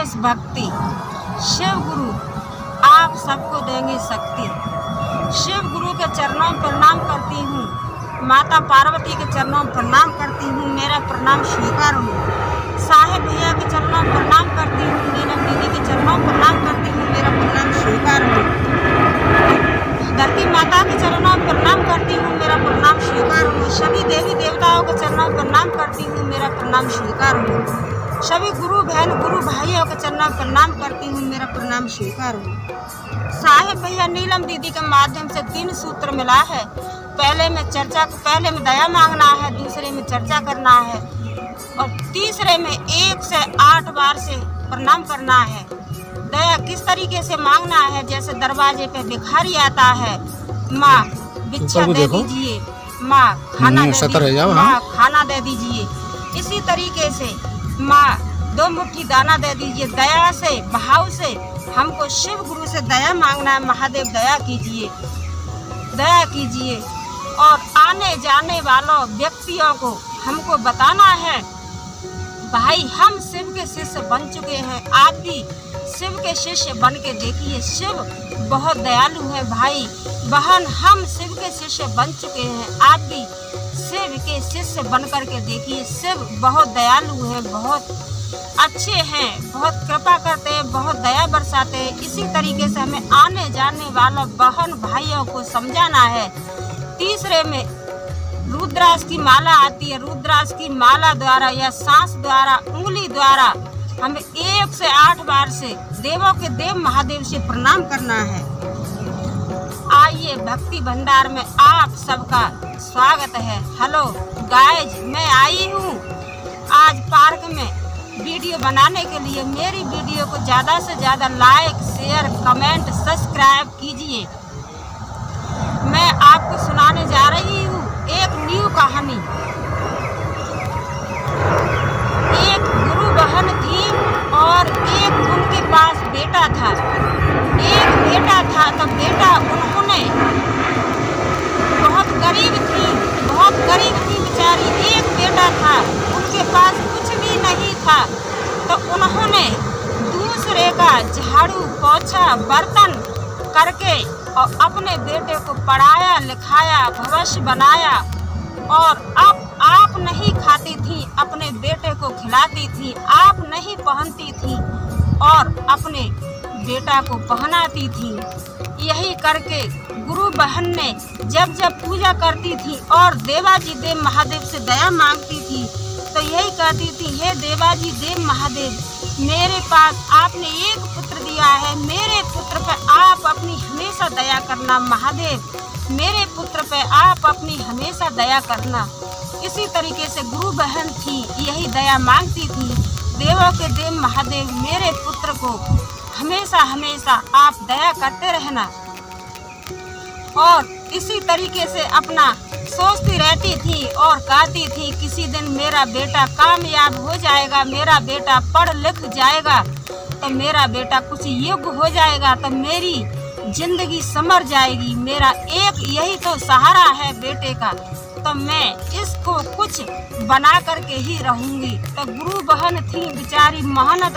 देशभक्ति। शिव गुरु आप सबको देंगे शक्ति। शिव गुरु के चरणों में प्रणाम करती हूँ, माता पार्वती के चरणों में प्रणाम करती हूँ, मेरा प्रणाम स्वीकार हो। साहेब भैया के चरणों में प्रणाम करती हूँ, नीलम दीदी के चरणों में प्रणाम करती हूँ, मेरा प्रणाम स्वीकार हो। धरती माता के चरणों में प्रणाम करती हूँ, मेरा प्रणाम स्वीकार हो। सभी देवी देवताओं के चरणों में प्रणाम करती हूँ, मेरा प्रणाम स्वीकार हो। सभी गुरु बहन गुरु भाइयों के चरणों में प्रणाम करती हूँ, मेरा प्रणाम स्वीकार हो। साहेब भैया नीलम दीदी के माध्यम से 3 सूत्र मिला है। पहले में दया मांगना है, दूसरे में चर्चा करना है और तीसरे में 1 से 8 बार से प्रणाम करना है। दया किस तरीके से मांगना है? जैसे दरवाजे पे भिखारी आता है, माँ भिक्षा दे दीजिए, माँ खाना दे दीजिए, माँ खाना दे दीजिए। इसी तरीके से माँ 2 मुट्ठी दाना दे दीजिए। दया से भाव से हमको शिव गुरु से दया मांगना है। महादेव दया कीजिए, दया कीजिए। और आने जाने वालों व्यक्तियों को हमको बताना है, भाई हम शिव के शिष्य बन चुके हैं, आप भी शिव के शिष्य बन के देखिए। शिव बहुत दयालु है भाई बहन, हम शिव के शिष्य बन चुके हैं, आप भी शिव के शिष्य बन कर के देखिए। शिव बहुत दयालु है, बहुत अच्छे हैं, बहुत कृपा करते हैं, बहुत दया बरसाते हैं। इसी तरीके से हमें आने जाने वालों बहन भाइयों को समझाना है। तीसरे में रुद्राक्ष की माला आती है, रुद्राक्ष की माला द्वारा या सांस द्वारा, उंगली द्वारा हमें 1 से 8 बार से देवों के देव महादेव से प्रणाम करना है। आइए भक्ति भंडार में आप सबका स्वागत है। हेलो गाइज, मैं आई हूँ आज पार्क में वीडियो बनाने के लिए। मेरी वीडियो को ज़्यादा से ज़्यादा लाइक शेयर कमेंट सब्सक्राइब कीजिए। मैं आपको सुनाने जा रही हूँ एक न्यू कहानी। एक गुरु बहन थी और एक उनके पास बेटा था। एक बेटा था तो बेटा उन्होंने बहुत गरीब थी बेचारी। एक बेटा था, उनके पास कुछ भी नहीं था, तो उन्होंने दूसरे का झाड़ू पोछा बर्तन करके और अपने बेटे को पढ़ाया लिखाया, भविष्य बनाया। और अब आप नहीं खाती थी, अपने बेटे को खिलाती थी, आप नहीं पहनती थी और अपने बेटा को पहनाती थी। यही करके गुरु बहन ने जब जब पूजा करती थी और देवाजी देव महादेव से दया मांगती थी तो यही कहती थी, हे देवाजी देव महादेव, मेरे पास आपने एक पुत्र दिया है, मेरे पुत्र पर आप अपनी हमेशा दया करना महादेव, मेरे पुत्र पे आप अपनी हमेशा दया करना। इसी तरीके से गुरु बहन थी, यही दया मांगती थी, देवों के देव महादेव मेरे पुत्र को हमेशा हमेशा आप दया करते रहना। और इसी तरीके से अपना सोचती रहती थी और कहती थी, किसी दिन मेरा बेटा कामयाब हो जाएगा, मेरा बेटा पढ़ लिख जाएगा, तो मेरा बेटा कुछ योग्य हो जाएगा, तो मेरी जिंदगी संवर जाएगी। मेरा एक यही तो सहारा है बेटे का, तो मैं इसको कुछ बना करके ही रहूंगी। तो गुरु बहन थी बेचारी, मेहनत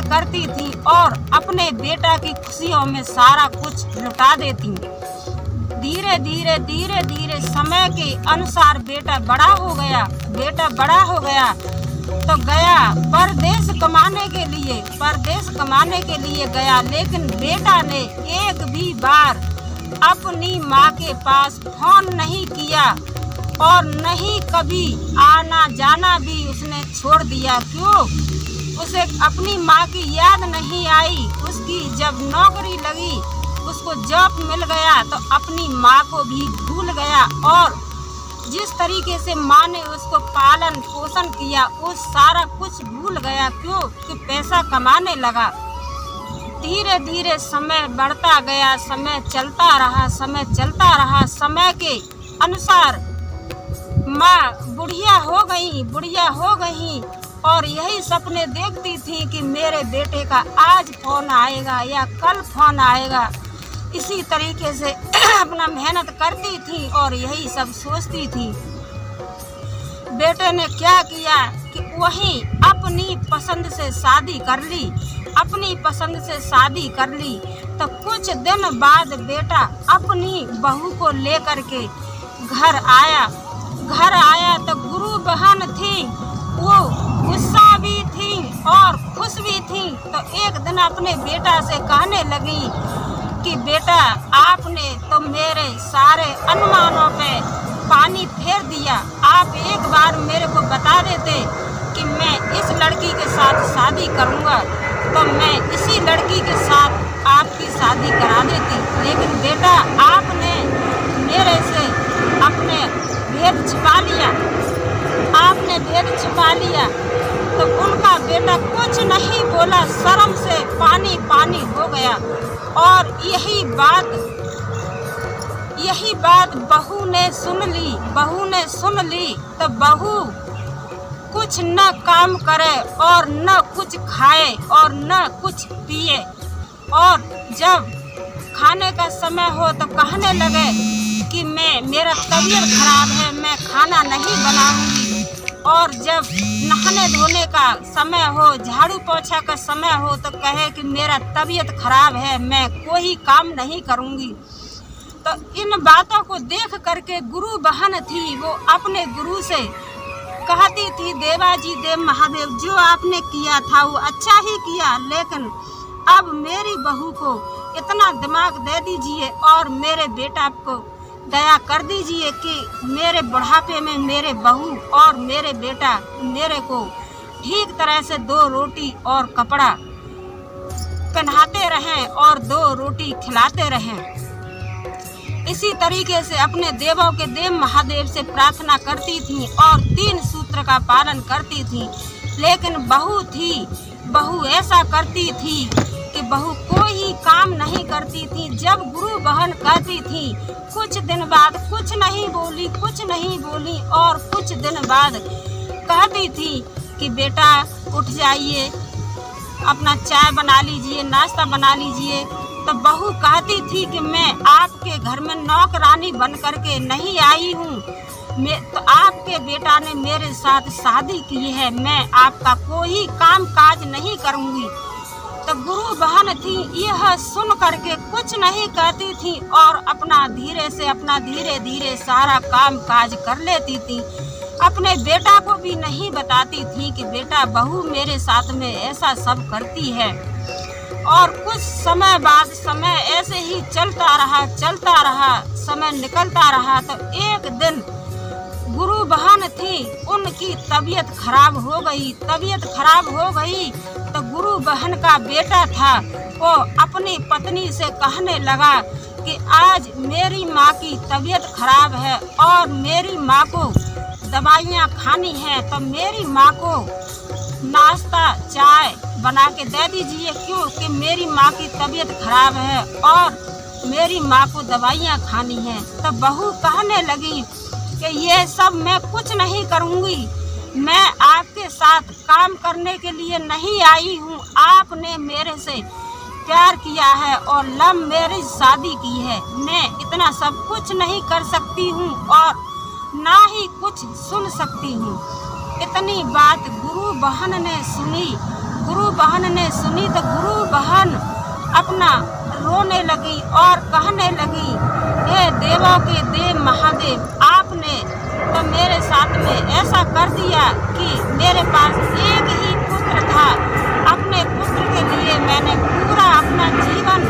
करती थी और अपने बेटा की खुशियों में सारा कुछ लुटा देती। धीरे धीरे समय के अनुसार बेटा बड़ा हो गया तो गया परदेश कमाने के लिए गया। लेकिन बेटा ने एक भी बार अपनी माँ के पास फोन नहीं किया और नहीं कभी आना जाना भी उसने छोड़ दिया। क्यों? उसे अपनी माँ की याद नहीं आई। उसकी जब नौकरी लगी, उसको जॉब मिल गया तो अपनी माँ को भी भूल गया और जिस तरीके से माँ ने उसको पालन पोषण किया वो सारा कुछ भूल गया। क्यों? कि पैसा कमाने लगा। धीरे धीरे समय बढ़ता गया, समय चलता रहा। समय के अनुसार माँ बुढ़िया हो गई और यही सपने देखती थी कि मेरे बेटे का आज फोन आएगा या कल फोन आएगा। इसी तरीके से अपना मेहनत करती थी और यही सब सोचती थी। बेटे ने क्या किया कि वही अपनी पसंद से शादी कर ली, अपनी पसंद से शादी कर ली। तो कुछ दिन बाद बेटा अपनी बहू को लेकर के घर आया। घर आया तो गुरु बहन थी, वो गुस्सा भी थी और खुश भी थी। तो एक दिन अपने बेटा से कहने लगी कि बेटा आपने तो मेरे सारे अनुमानों पे पानी फेर दिया। आप एक बार मेरे को बता देते कि मैं इस लड़की के साथ शादी करूँगा तो मैं इसी लड़की के साथ आपकी शादी करा देती। लेकिन बेटा आपने मेरे से अपने भेद छिपा लिया, आपने भेद छिपा लिया। तो उनका बेटा कुछ नहीं बोला, शर्म से पानी पानी हो गया। और यही बात बहू ने सुन ली। बहू ने सुन ली तो बहू कुछ न काम करे और न कुछ खाए और न कुछ पिए। और जब खाने का समय हो तो कहने लगे कि मेरा तबीयत खराब है, मैं खाना नहीं बनाऊंगी। और जब नहाने धोने का समय हो, झाड़ू पोछा का समय हो तो कहे कि मेरा तबीयत खराब है, मैं कोई काम नहीं करूंगी। तो इन बातों को देख करके गुरु बहन थी, वो अपने गुरु से कहती थी, देवाजी देव महादेव जो आपने किया था वो अच्छा ही किया, लेकिन अब मेरी बहू को इतना दिमाग दे दीजिए और मेरे बेटा को दया कर दीजिए कि मेरे बुढ़ापे में मेरे बहू और मेरे बेटा मेरे को ठीक तरह से 2 रोटी और कपड़ा पहनाते रहें और 2 रोटी खिलाते रहें। इसी तरीके से अपने देवों के देव महादेव से प्रार्थना करती थी और 3 सूत्र का पालन करती थी। लेकिन बहू ऐसा करती थी कि बहू कोई काम नहीं करती थी। जब गुरु बहन कहती थी, कुछ दिन बाद कुछ नहीं बोली और कुछ दिन बाद कहती थी कि बेटा उठ जाइए, अपना चाय बना लीजिए, नाश्ता बना लीजिए। तो बहू कहती थी कि मैं आपके घर में नौकरानी बन करके नहीं आई हूँ, तो आपके बेटा ने मेरे साथ शादी की है, मैं आपका कोई काम काज नहीं करूँगी। तो गुरु बहन थी, यह सुन करके कुछ नहीं कहती थी और अपना धीरे धीरे सारा काम काज कर लेती थी। अपने बेटा को भी नहीं बताती थी कि बेटा बहू मेरे साथ में ऐसा सब करती है। और कुछ समय बाद समय ऐसे ही चलता रहा, समय निकलता रहा। तो एक दिन गुरु बहन थी, उनकी तबीयत खराब हो गई। तो गुरु बहन का बेटा था, वो अपनी पत्नी से कहने लगा कि आज मेरी माँ की तबीयत खराब है और मेरी माँ को दवाइयाँ खानी है, तो मेरी माँ को नाश्ता चाय बना के दे दीजिए, क्योंकि मेरी माँ की तबीयत खराब है और मेरी माँ को दवाइयाँ खानी है। तो बहू कहने लगी कि ये सब मैं कुछ नहीं करूँगी, मैं आपके साथ काम करने के लिए नहीं आई हूँ। आपने मेरे से प्यार किया है और लव मैरिज शादी की है, मैं इतना सब कुछ नहीं कर सकती हूँ और ना ही कुछ सुन सकती हूँ। इतनी बात गुरु बहन ने सुनी तो गुरु बहन अपना रोने लगी और कहने लगी, हे देवों के देव महादेव, आपने तो मेरे साथ में ऐसा कर दिया कि मेरे पास एक ही पुत्र था। अपने पुत्र के लिए मैंने पूरा अपना जीवन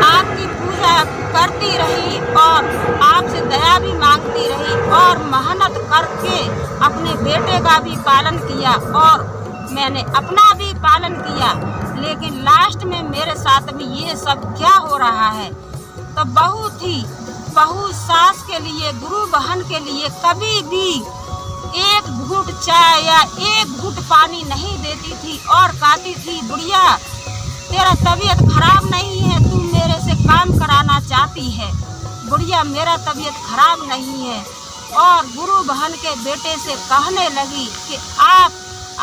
आपकी पूजा करती रही और आपसे दया भी मांगती रही और मेहनत करके अपने बेटे का भी पालन किया और मैंने अपना भी पालन किया, लेकिन लास्ट में मेरे साथ में ये सब क्या हो रहा है। तो बहू सास के लिए, गुरु बहन के लिए कभी भी एक घूंट चाय या एक घूंट पानी नहीं देती थी और कहती थी, बुढ़िया तेरा तबीयत खराब नहीं है, तू मेरे से काम कराना चाहती है, बुढ़िया मेरा तबीयत खराब नहीं है। और गुरु बहन के बेटे से कहने लगी कि आप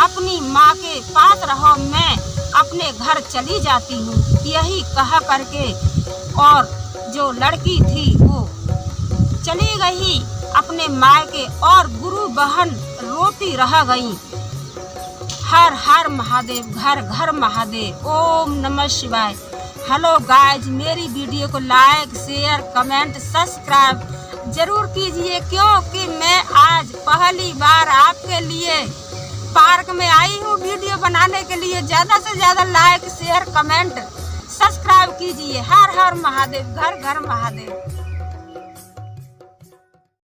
अपनी माँ के पास रहो, मैं अपने घर चली जाती हूँ। यही कहा करके और जो लड़की थी वो चली गई अपने मायके और गुरु बहन रोती रह गई। हर हर महादेव, घर घर महादेव। ओम नमः शिवाय। हेलो गाइज, मेरी वीडियो को लाइक शेयर कमेंट सब्सक्राइब जरूर कीजिए, क्योंकि मैं आज पहली बार आपके लिए पार्क में आई हूँ वीडियो बनाने के लिए। ज़्यादा से ज़्यादा लाइक शेयर कमेंट सब्सक्राइब कीजिए। हर हर महादेव, घर घर महादेव।